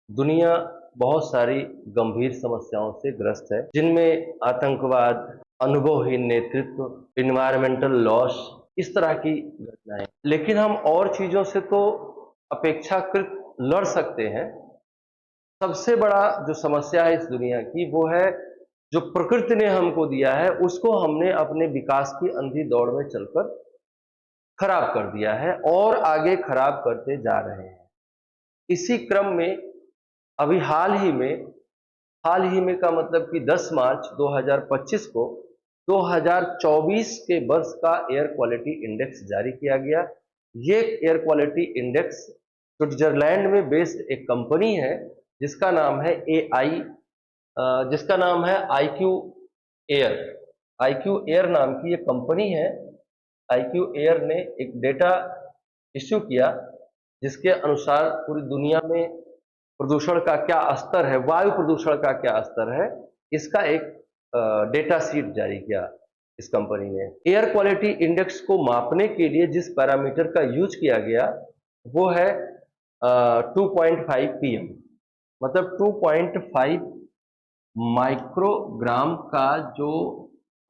दुनिया बहुत सारी गंभीर समस्याओं से ग्रस्त है, जिनमें आतंकवाद, अनुभवहीन नेतृत्व, इन्वायरमेंटल लॉस, इस तरह की घटनाएं। लेकिन हम और चीजों से तो अपेक्षाकृत लड़ सकते हैं। सबसे बड़ा जो समस्या है इस दुनिया की, वो है जो प्रकृति ने हमको दिया है, उसको हमने अपने विकास की अंधी दौड़ में चलकर खराब कर दिया है और आगे खराब करते जा रहे हैं। इसी क्रम में अभी हाल ही में का मतलब कि 10 मार्च 2025 को 2024 के वर्ष का एयर क्वालिटी इंडेक्स जारी किया गया। ये एयर क्वालिटी इंडेक्स स्विट्जरलैंड में बेस्ड एक कंपनी है, जिसका नाम है जिसका नाम है आईक्यू एयर। आईक्यू एयर नाम की ये कंपनी है। आईक्यू एयर ने एक डेटा इश्यू किया, जिसके अनुसार पूरी दुनिया में प्रदूषण का क्या स्तर है, वायु प्रदूषण का क्या स्तर है, इसका एक डेटा शीट जारी किया इस कंपनी ने। एयर क्वालिटी इंडेक्स को मापने के लिए जिस पैरामीटर का यूज किया गया, वो है 2.5 पीएम। मतलब 2.5 माइक्रोग्राम का जो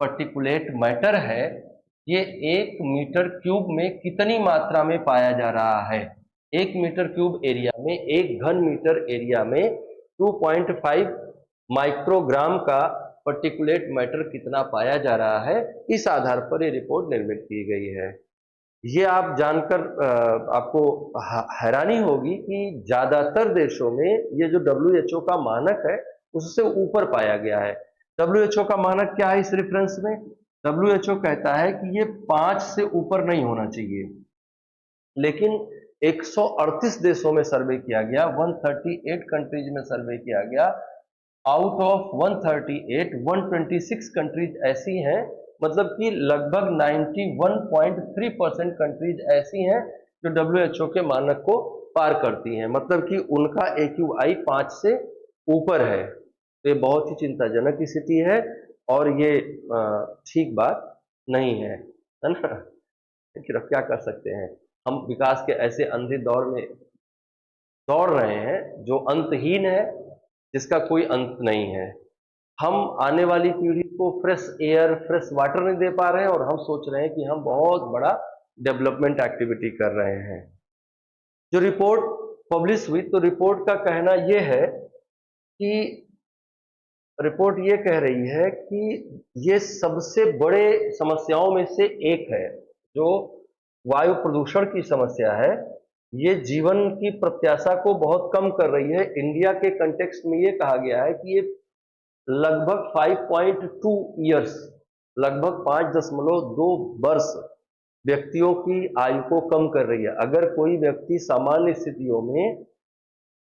पर्टिकुलेट मैटर है, ये 1 मीटर क्यूब में कितनी मात्रा में पाया जा रहा है। 1 मीटर क्यूब एरिया में, 1 घन मीटर एरिया में 2.5 माइक्रोग्राम का पर्टिकुलेट मैटर कितना पाया जा रहा है, इस आधार पर ये रिपोर्ट निर्मित की गई है। ये आप जानकर आपको हैरानी होगी कि ज्यादातर देशों में ये जो डब्ल्यूएचओ का मानक है, उससे ऊपर पाया गया है। डब्ल्यूएचओ का मानक क्या है इस रेफरेंस में? डब्ल्यूएचओ कहता है कि ये 5 से ऊपर नहीं होना चाहिए, लेकिन 138 देशों में सर्वे किया गया, 138 कंट्रीज में सर्वे किया गया। आउट ऑफ 138, 126 कंट्रीज ऐसी हैं, मतलब कि लगभग 91.3% कंट्रीज ऐसी हैं जो डब्ल्यूएचओ के मानक को पार करती हैं, मतलब कि उनका एक्यूआई 5 से ऊपर है। तो ये बहुत ही चिंताजनक स्थिति है और ये ठीक बात नहीं है ना? लेकिन अब क्या कर सकते हैं, हम विकास के ऐसे अंधे दौर में दौड़ रहे हैं जो अंतहीन है, जिसका कोई अंत नहीं है। हम आने वाली पीढ़ी को फ्रेश एयर, फ्रेश वाटर नहीं दे पा रहे हैं, और हम सोच रहे हैं कि हम बहुत बड़ा डेवलपमेंट एक्टिविटी कर रहे हैं। जो रिपोर्ट पब्लिश हुई, तो रिपोर्ट का कहना यह है कि रिपोर्ट ये कह रही है कि ये सबसे बड़े समस्याओं में से एक है। जो वायु प्रदूषण की समस्या है, ये जीवन की प्रत्याशा को बहुत कम कर रही है। इंडिया के कंटेक्स्ट में ये कहा गया है कि ये लगभग 5.2 ईयर्स, लगभग 5.2 वर्ष व्यक्तियों की आयु को कम कर रही है। अगर कोई व्यक्ति सामान्य स्थितियों में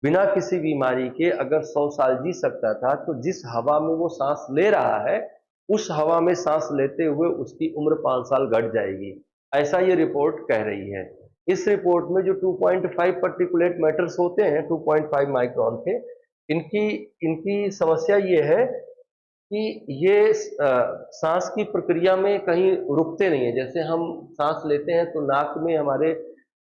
बिना किसी बीमारी के अगर 100 साल जी सकता था, तो जिस हवा में वो सांस ले रहा है, उस हवा में सांस लेते हुए उसकी उम्र 5 साल घट जाएगी। ऐसा ये रिपोर्ट कह रही है। इस रिपोर्ट में जो 2.5 पर्टिकुलेट मैटर्स होते हैं, 2.5 माइक्रोन के, इनकी इनकी समस्या ये है कि ये सांस की प्रक्रिया में कहीं रुकते नहीं है। जैसे हम सांस लेते हैं तो नाक में हमारे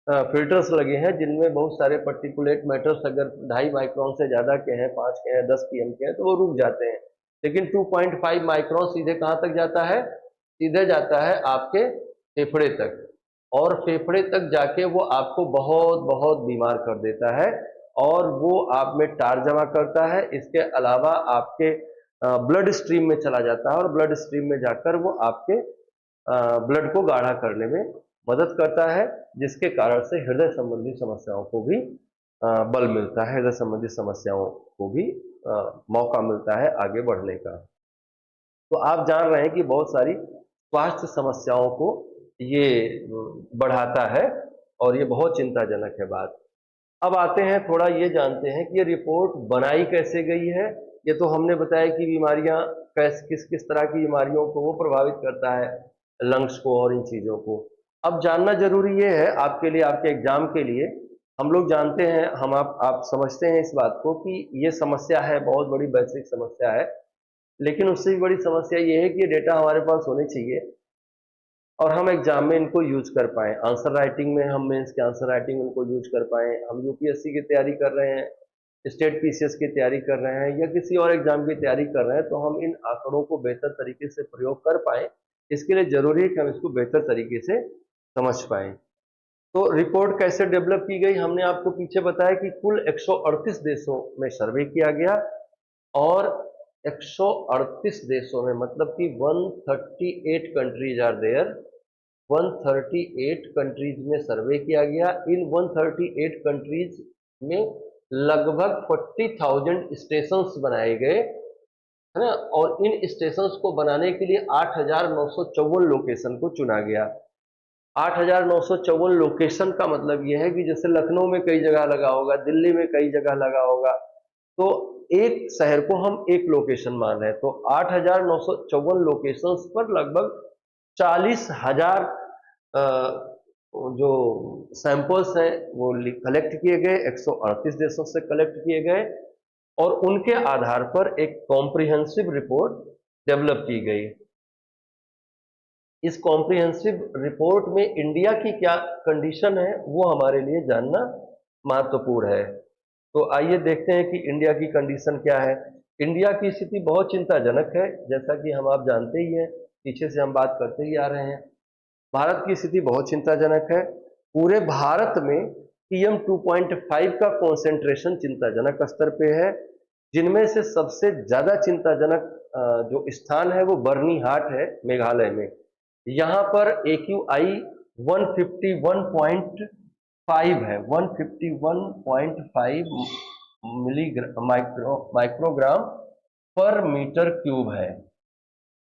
फिल्टर्स लगे हैं, जिनमें बहुत सारे पर्टिकुलेट मैटर्स अगर 2.5 माइक्रोन से ज़्यादा के हैं, 5 के हैं, 10 पीएम के हैं, तो वो रुक जाते हैं। लेकिन 2.5 माइक्रोन सीधे कहाँ तक जाता है? सीधे जाता है आपके फेफड़े तक, और फेफड़े तक जाके वो आपको बहुत बहुत बीमार कर देता है, और वो आप में टार जमा करता है। इसके अलावा आपके ब्लड स्ट्रीम में चला जाता है, और ब्लड स्ट्रीम में जाकर वो आपके ब्लड को गाढ़ा करने में मदद करता है, जिसके कारण से हृदय संबंधी समस्याओं को भी बल मिलता है, हृदय संबंधी समस्याओं को भी मौका मिलता है आगे बढ़ने का। तो आप जान रहे हैं कि बहुत सारी स्वास्थ्य समस्याओं को ये बढ़ाता है, और ये बहुत चिंताजनक है बात। अब आते हैं, थोड़ा ये जानते हैं कि ये रिपोर्ट बनाई कैसे गई है। ये तो हमने बताया कि बीमारियां किस किस तरह की बीमारियों को वो प्रभावित करता है, लंग्स को और इन चीज़ों को। अब जानना जरूरी ये है आपके लिए, आपके एग्जाम के लिए। हम लोग जानते हैं, हम आप समझते हैं इस बात को कि ये समस्या है, बहुत बड़ी वैश्विक समस्या है। लेकिन उससे भी बड़ी समस्या ये है कि ये डेटा हमारे पास होने चाहिए और हम एग्जाम में इनको यूज कर पाएँ। आंसर राइटिंग में हम मेंस के आंसर राइटिंग में इनको यूज कर पाएँ। हम यूपीएससी की तैयारी कर रहे हैं, स्टेट पीसीएस की तैयारी कर रहे हैं या किसी और एग्जाम की तैयारी कर रहे हैं, तो हम इन आंकड़ों को बेहतर तरीके से प्रयोग कर पाए, इसके लिए जरूरी है कि हम इसको बेहतर तरीके से समझ पाए। तो रिपोर्ट कैसे डेवलप की गई, हमने आपको पीछे बताया कि कुल 138 देशों में सर्वे किया गया और 138 देशों में मतलब कि 138 कंट्रीज आर देयर, 138 कंट्रीज में सर्वे किया गया। इन 138 कंट्रीज में लगभग 40,000 स्टेशंस बनाए गए, है ना, और इन स्टेशंस को बनाने के लिए 8,954 लोकेशन को चुना गया। 8,954 लोकेशन का मतलब यह है कि जैसे लखनऊ में कई जगह लगा होगा, दिल्ली में कई जगह लगा होगा, तो एक शहर को हम एक लोकेशन मान रहे हैं, तो 8,954 लोकेशंस पर लगभग 40,000 जो सैंपल्स हैं वो कलेक्ट किए गए, 138 देशों से कलेक्ट किए गए और उनके आधार पर एक कॉम्प्रिहेंसिव रिपोर्ट डेवलप की गई। इस कॉम्प्रिहेंसिव रिपोर्ट में इंडिया की क्या कंडीशन है वो हमारे लिए जानना महत्वपूर्ण है। तो आइए देखते हैं कि इंडिया की कंडीशन क्या है। इंडिया की स्थिति बहुत चिंताजनक है, जैसा कि हम आप जानते ही हैं, पीछे से हम बात करते ही आ रहे हैं। भारत की स्थिति बहुत चिंताजनक है। पूरे भारत में PM 2.5 का कॉन्सेंट्रेशन चिंताजनक स्तर पे है, जिनमें से सबसे ज्यादा चिंताजनक जो स्थान है वो बर्नीहाट है मेघालय में। यहाँ पर AQI 151.5 है, 151.5 माइक्रोग्राम पर मीटर क्यूब है।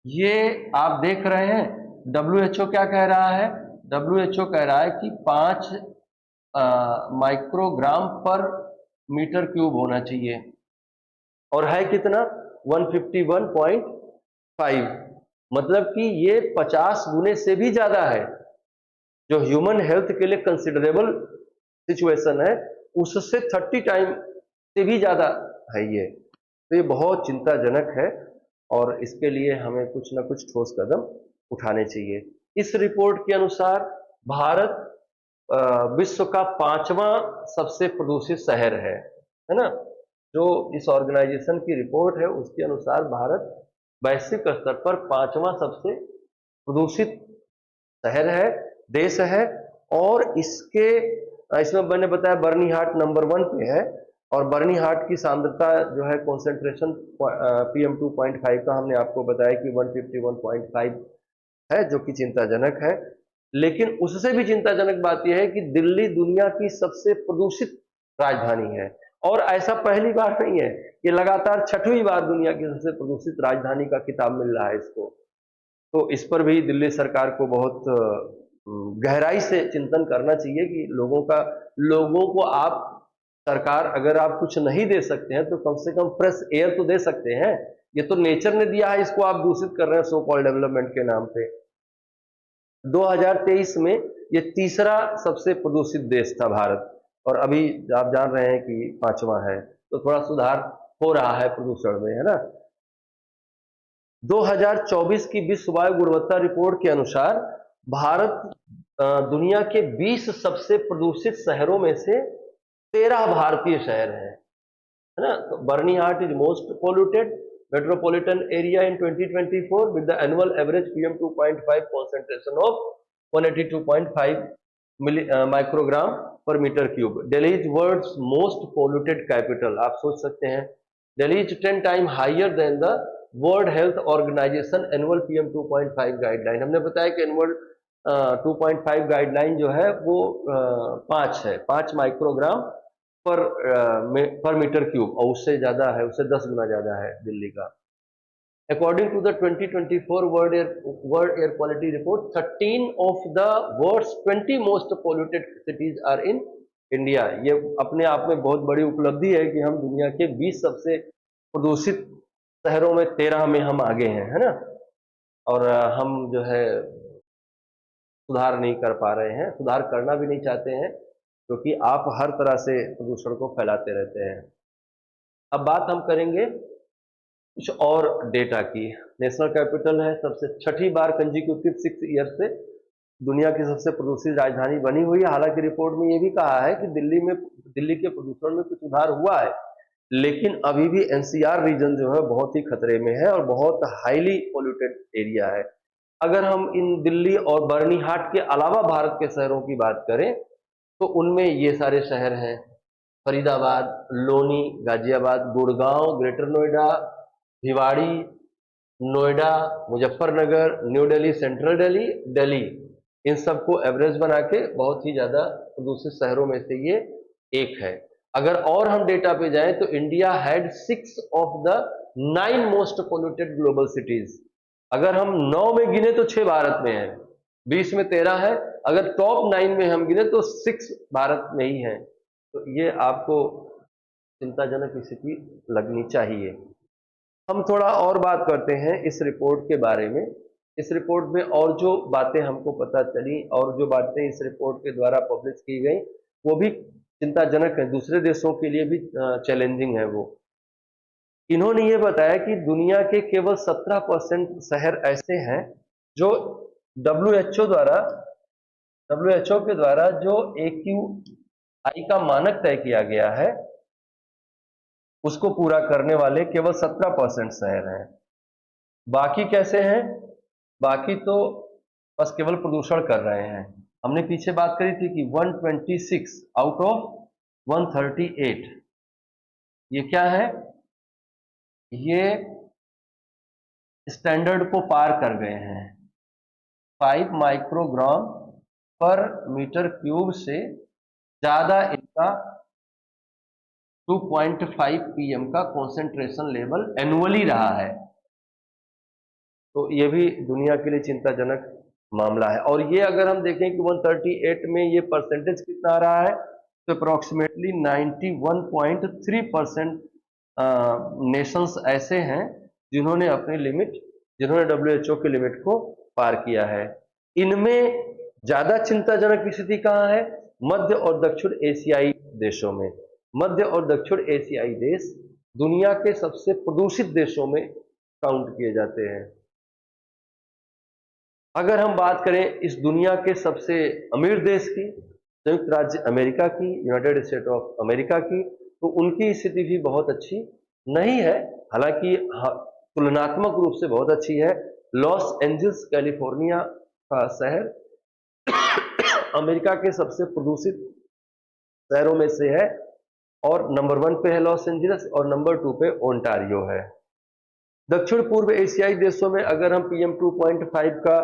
ये आप देख रहे हैं WHO क्या कह रहा है, WHO कह रहा है कि 5 माइक्रोग्राम पर मीटर क्यूब होना चाहिए और है कितना 151.5, मतलब कि ये 50 गुने से भी ज्यादा है। जो ह्यूमन हेल्थ के लिए कंसिडरेबल सिचुएशन है उससे 30 टाइम से भी ज्यादा है ये, तो ये बहुत चिंताजनक है और इसके लिए हमें कुछ ना कुछ ठोस कदम उठाने चाहिए। इस रिपोर्ट के अनुसार भारत विश्व का 5वां सबसे प्रदूषित शहर है ना। जो इस ऑर्गेनाइजेशन की रिपोर्ट है उसके अनुसार भारत वैश्विक स्तर पर 5वां सबसे प्रदूषित शहर है, देश है, और इसमें मैंने बताया बर्नीहाट नंबर 1 पे है और बर्नीहाट की सांद्रता जो है कॉन्सेंट्रेशन PM 2.5 का हमने आपको बताया कि 151.5 है, जो कि चिंताजनक है। लेकिन उससे भी चिंताजनक बात यह है कि दिल्ली दुनिया की सबसे प्रदूषित राजधानी है और ऐसा पहली बार नहीं है, ये लगातार 6वीं बार दुनिया की सबसे प्रदूषित राजधानी का खिताब मिल रहा है इसको। तो इस पर भी दिल्ली सरकार को बहुत गहराई से चिंतन करना चाहिए कि लोगों को आप सरकार अगर आप कुछ नहीं दे सकते हैं तो कम से कम फ्रेश एयर तो दे सकते हैं। ये तो नेचर ने दिया है, इसको आप दूषित कर रहे हैं सो कॉल्ड डेवलपमेंट के नाम पे। 2023 में ये तीसरा सबसे प्रदूषित देश था भारत और अभी आप जान रहे हैं कि 5वां है, तो थोड़ा सुधार हो रहा है प्रदूषण में, है ना। 2024 की विश्व वायु गुणवत्ता रिपोर्ट के अनुसार भारत दुनिया के 20 सबसे प्रदूषित शहरों में से 13 भारतीय शहर हैं, है ना। तो Byrnihat is most polluted metropolitan area in 2024 with the annual average PM 2.5 concentration of 182.5 microgram per meter cube. Delhi is world's most polluted capital. आप सोच सकते हैं Delhi is 10 times higher than the World Health Organization annual PM 2.5 guideline. हमने बताया कि annual 2.5 guideline जो है वो 5 है, 5 माइक्रोग्राम पर मीटर क्यूब, और उससे ज्यादा है, उससे 10 गुना ज्यादा है दिल्ली का। According to the 2024 world air quality report, 13 of the world's 20 most polluted cities are in India. ये अपने आप में बहुत बड़ी उपलब्धि है कि हम दुनिया के 20 सबसे प्रदूषित शहरों में 13 में हम आगे हैं, है ना। और हम जो है सुधार नहीं कर पा रहे हैं, सुधार करना भी नहीं चाहते हैं, क्योंकि आप हर तरह से प्रदूषण को फैलाते रहते हैं। अब बात हम करेंगे कुछ और डेटा की। नेशनल कैपिटल है, सबसे 6ठी बार कंजिक्यूटिव 6 ईयर से दुनिया की सबसे प्रदूषित राजधानी बनी हुई है। हालांकि रिपोर्ट में ये भी कहा है कि दिल्ली के प्रदूषण में कुछ सुधार हुआ है, लेकिन अभी भी एनसीआर रीजन जो है बहुत ही खतरे में है और बहुत हाईली पोल्यूटेड एरिया है। अगर हम इन दिल्ली और बर्नीहाट के अलावा भारत के शहरों की बात करें तो उनमें ये सारे शहर हैं, Faridabad, Loni, Ghaziabad, Gurgaon, greater Noida, Bhiwadi, Noida, Muzaffarnagar, new Delhi, central Delhi, Delhi, इन सबको एवरेज बना के बहुत ही ज्यादा प्रदूषित शहरों में से ये एक है। अगर और हम डेटा पे जाएं तो India had 6 of the 9 most polluted global cities. अगर हम 9 में गिने तो 6 भारत में है, 20 में 13 है, अगर टॉप 9 में हम गिने तो 6 भारत में ही है। तो ये आपको चिंताजनक स्थिति लगनी चाहिए। हम थोड़ा और बात करते हैं इस रिपोर्ट के बारे में। इस रिपोर्ट में और जो बातें हमको पता चली और जो बातें इस रिपोर्ट के द्वारा पब्लिश की गई वो भी चिंताजनक है, दूसरे देशों के लिए भी चैलेंजिंग है। वो इन्होंने ये बताया कि दुनिया के केवल 17% शहर ऐसे हैं जो डब्ल्यूएचओ के द्वारा जो AQI का मानक तय किया गया है उसको पूरा करने वाले केवल 17% शहर हैं। बाकी कैसे हैं? बाकी तो बस केवल प्रदूषण कर रहे हैं। हमने पीछे बात करी थी कि 126 आउट ऑफ 138 ये क्या है? ये स्टैंडर्ड को पार कर गए हैं। 5 माइक्रोग्राम पर मीटर क्यूब से ज्यादा इनका 2.5 pm का कॉन्सेंट्रेशन लेवल एनुअली रहा है। तो ये भी दुनिया के लिए चिंताजनक मामला है। और ये अगर हम देखें कि 138 में ये परसेंटेज कितना आ रहा है तो अप्रोक्सीमेटली 91.3% नेशंस ऐसे हैं जिन्होंने अपनी लिमिट, जिन्होंने डब्ल्यूएचओ की लिमिट को पार किया है। इनमें ज्यादा चिंताजनक स्थिति कहाँ है? मध्य और दक्षिण एशियाई देशों में। मध्य और दक्षिण एशियाई देश दुनिया के सबसे प्रदूषित देशों में काउंट किए जाते हैं। अगर हम बात करें इस दुनिया के सबसे अमीर देश की, संयुक्त राज्य अमेरिका की, यूनाइटेड स्टेट ऑफ अमेरिका की, तो उनकी स्थिति भी बहुत अच्छी नहीं है, हालांकि तुलनात्मक रूप से बहुत अच्छी है। लॉस एंजल्स कैलिफोर्निया का शहर अमेरिका के सबसे प्रदूषित शहरों में से है और नंबर 1 पे है लॉस एंजल्स और नंबर 2 पे ओंटारियो है। दक्षिण पूर्व एशियाई देशों में अगर हम PM 2.5 का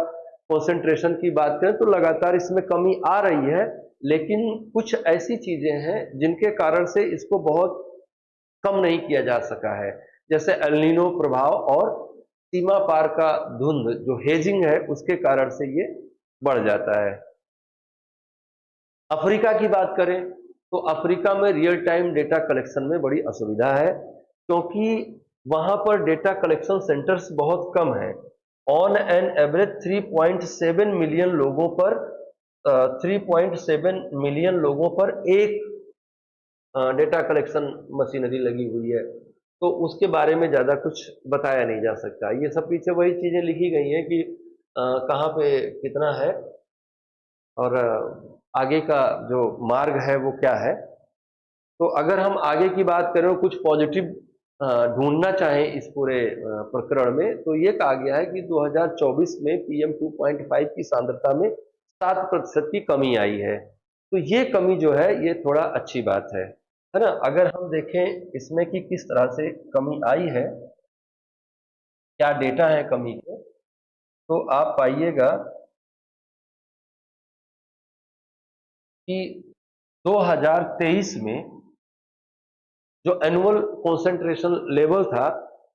कॉन्सेंट्रेशन की बात करें तो लगातार इसमें कमी आ रही है, लेकिन कुछ ऐसी चीजें हैं जिनके कारण से इसको बहुत कम नहीं किया जा सका है, जैसे एल नीनो प्रभाव और सीमा पार का धुंध जो हेजिंग है उसके कारण से ये बढ़ जाता है। अफ्रीका की बात करें तो अफ्रीका में रियल टाइम डेटा कलेक्शन में बड़ी असुविधा है क्योंकि वहां पर डेटा कलेक्शन सेंटर्स बहुत कम है। ऑन एन एवरेज 3.7 मिलियन लोगों पर 3.7 मिलियन लोगों पर एक डेटा कलेक्शन मशीनरी लगी हुई है, तो उसके बारे में ज़्यादा कुछ बताया नहीं जा सकता। ये सब पीछे वही चीज़ें लिखी गई हैं कि कहाँ पे कितना है और आगे का जो मार्ग है वो क्या है। तो अगर हम आगे की बात करें, कुछ पॉजिटिव ढूंढना चाहें इस पूरे प्रकरण में, तो ये कहा गया है कि 2024 में PM 2.5 की सांद्रता में 7% की कमी आई है। तो ये कमी जो है ये थोड़ा अच्छी बात है ना। अगर हम देखें इसमें कि किस तरह से कमी आई है, क्या डेटा है कमी के, तो आप पाइएगा कि 2023 में जो एनुअल कॉन्सेंट्रेशन लेवल था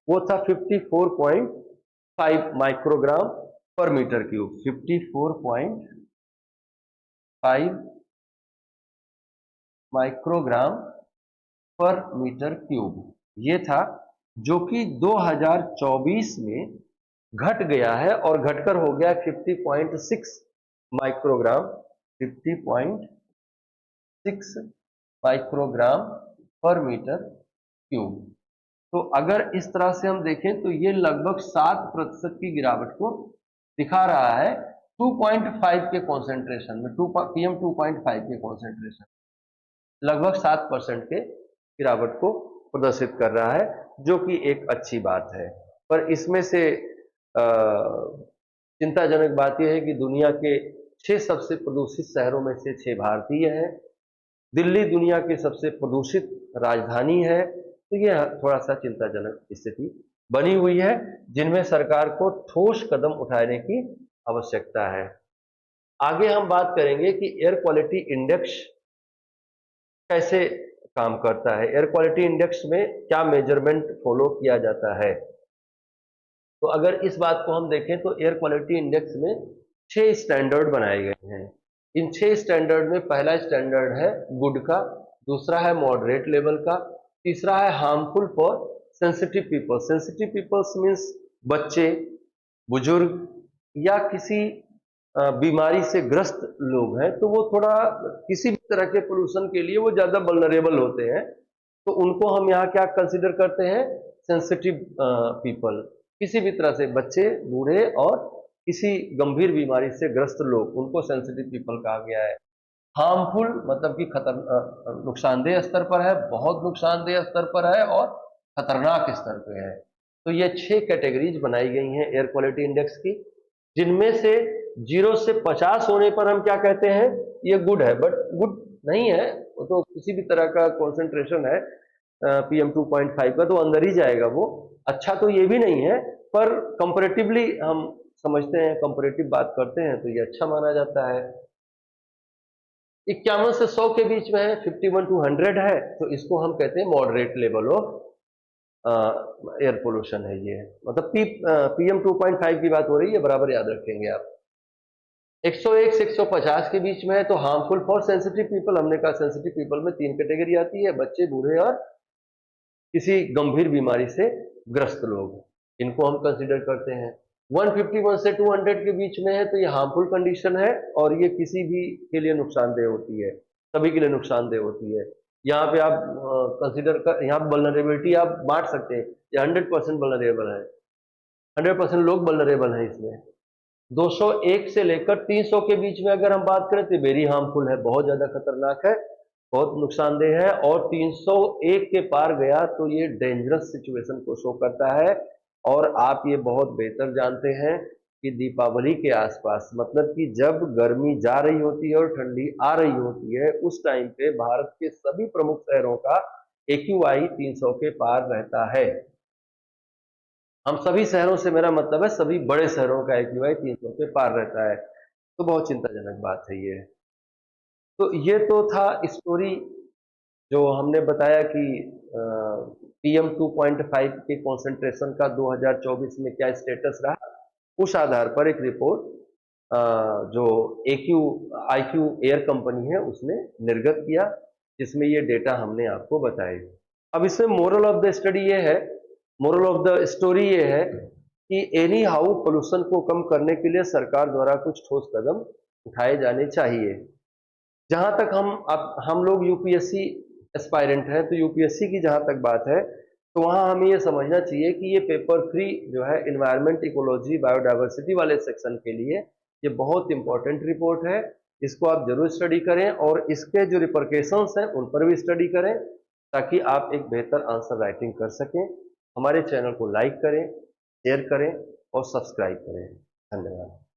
वो था 54.5 माइक्रोग्राम पर मीटर क्यूब। 54.5 माइक्रोग्राम पर मीटर क्यूब ये था, जो कि 2024 में घट गया है और घटकर हो गया 50.6 माइक्रोग्राम। 50.6 माइक्रोग्राम पर मीटर क्यूब। तो अगर इस तरह से हम देखें तो ये लगभग 7% की गिरावट को दिखा रहा है 2.5 के कॉन्सेंट्रेशन में। PM 2.5 के कॉन्सेंट्रेशन लगभग 7% के गिरावट को प्रदर्शित कर रहा है, जो कि एक अच्छी बात है। पर इसमें से चिंताजनक बात यह है कि दुनिया के 6 सबसे प्रदूषित शहरों में से 6 भारतीय हैं। दिल्ली दुनिया की सबसे प्रदूषित राजधानी है, तो यह थोड़ा सा चिंताजनक स्थिति बनी हुई है, जिनमें सरकार को ठोस कदम उठाने की आवश्यकता है। आगे हम बात करेंगे कि एयर क्वालिटी इंडेक्स कैसे काम करता है, एयर क्वालिटी इंडेक्स में क्या मेजरमेंट फॉलो किया जाता है। तो अगर इस बात को हम देखें तो एयर क्वालिटी इंडेक्स में 6 स्टैंडर्ड बनाए गए हैं। इन 6 स्टैंडर्ड में पहला स्टैंडर्ड है गुड का, दूसरा है मॉडरेट लेवल का, तीसरा है harmful for sensitive people. Sensitive peoples means बच्चे, बुजुर्ग या किसी बीमारी से ग्रस्त लोग हैं, तो वो थोड़ा किसी भी तरह के पोल्यूशन के लिए वो ज़्यादा वल्नरेबल होते हैं, तो उनको हम यहाँ क्या कंसिडर करते हैं, सेंसिटिव पीपल। किसी भी तरह से बच्चे, बूढ़े और किसी गंभीर बीमारी से ग्रस्त लोग, उनको सेंसिटिव पीपल कहा गया है। हार्मफुल मतलब कि नुकसानदेह स्तर पर है, बहुत नुकसानदेह स्तर पर है और खतरनाक स्तर पे है। तो ये 6 कैटेगरीज बनाई गई हैं एयर क्वालिटी इंडेक्स की, जिनमें से 0 से 50 होने पर हम क्या कहते हैं, ये गुड है, बट गुड नहीं है, वो तो किसी भी तरह का कॉन्सेंट्रेशन है PM 2.5 का, तो अंदर ही जाएगा वो। अच्छा तो ये भी नहीं है, पर कंपैरेटिवली हम समझते हैं, कंपैरेटिव बात करते हैं, तो ये अच्छा माना जाता है। 51 से 100 के बीच में है, 51 to 100 है, तो इसको हम कहते हैं moderate level of air pollution है ये, मतलब PM 2.5 की बात हो रही है, बराबर याद रखेंगे आप। 101 से 150 के बीच में है तो हार्मफुल फॉर सेंसिटिव पीपल। हमने कहा सेंसिटिव पीपल में 3 कैटेगरी आती है, बच्चे, बूढ़े और किसी गंभीर बीमारी से ग्रस्त लोग, इनको हम कंसिडर करते हैं। 151 से 200 के बीच में है तो ये हार्मफुल कंडीशन है और ये किसी भी के लिए नुकसानदेह होती है, सभी के लिए नुकसानदेह होती है। यहाँ पे आप कंसिडर कर, यहाँ वल्नरेबिलिटी आप बांट सकते हैं, ये 100% वल्नरेबल है, 100% लोग वल्नरेबल हैं इसमें। 201 से लेकर 300 के बीच में अगर हम बात करें तो वेरी हार्मफुल है, बहुत ज्यादा खतरनाक है, बहुत नुकसानदेह है, और 301 के पार गया तो ये डेंजरस सिचुएशन को शो करता है। और आप ये बहुत बेहतर जानते हैं कि दीपावली के आसपास, मतलब कि जब गर्मी जा रही होती है और ठंडी आ रही होती है, उस टाइम पे भारत के सभी प्रमुख शहरों का AQI 300 के पार रहता है। हम सभी शहरों से मेरा मतलब है सभी बड़े शहरों का AQI 300 के पार रहता है, तो बहुत चिंताजनक बात है ये। तो ये तो था स्टोरी जो हमने बताया कि PM 2.5 के कॉन्सेंट्रेशन का 2024 में क्या स्टेटस रहा। उस आधार पर एक रिपोर्ट जो IQ एयर कंपनी है उसने निर्गत किया, जिसमें ये डेटा हमने आपको बताए। अब इसमें मोरल ऑफ द स्टडी ये है, मोरल ऑफ द स्टोरी ये है कि एनी हाउ पोल्यूशन को कम करने के लिए सरकार द्वारा कुछ ठोस कदम उठाए जाने चाहिए। जहां तक हम लोग यूपीएससी एस्पायरेंट हैं, तो यूपीएससी की जहां तक बात है, तो वहां हमें ये समझना चाहिए कि ये पेपर 3 जो है इन्वायरमेंट, इकोलॉजी, बायोडाइवर्सिटी वाले सेक्शन के लिए ये बहुत इंपॉर्टेंट रिपोर्ट है। इसको आप जरूर स्टडी करें और इसके जो रिपरकेशंस हैं उन पर भी स्टडी करें, ताकि आप एक बेहतर आंसर राइटिंग कर सकें। हमारे चैनल को लाइक करें, शेयर करें और सब्सक्राइब करें। धन्यवाद।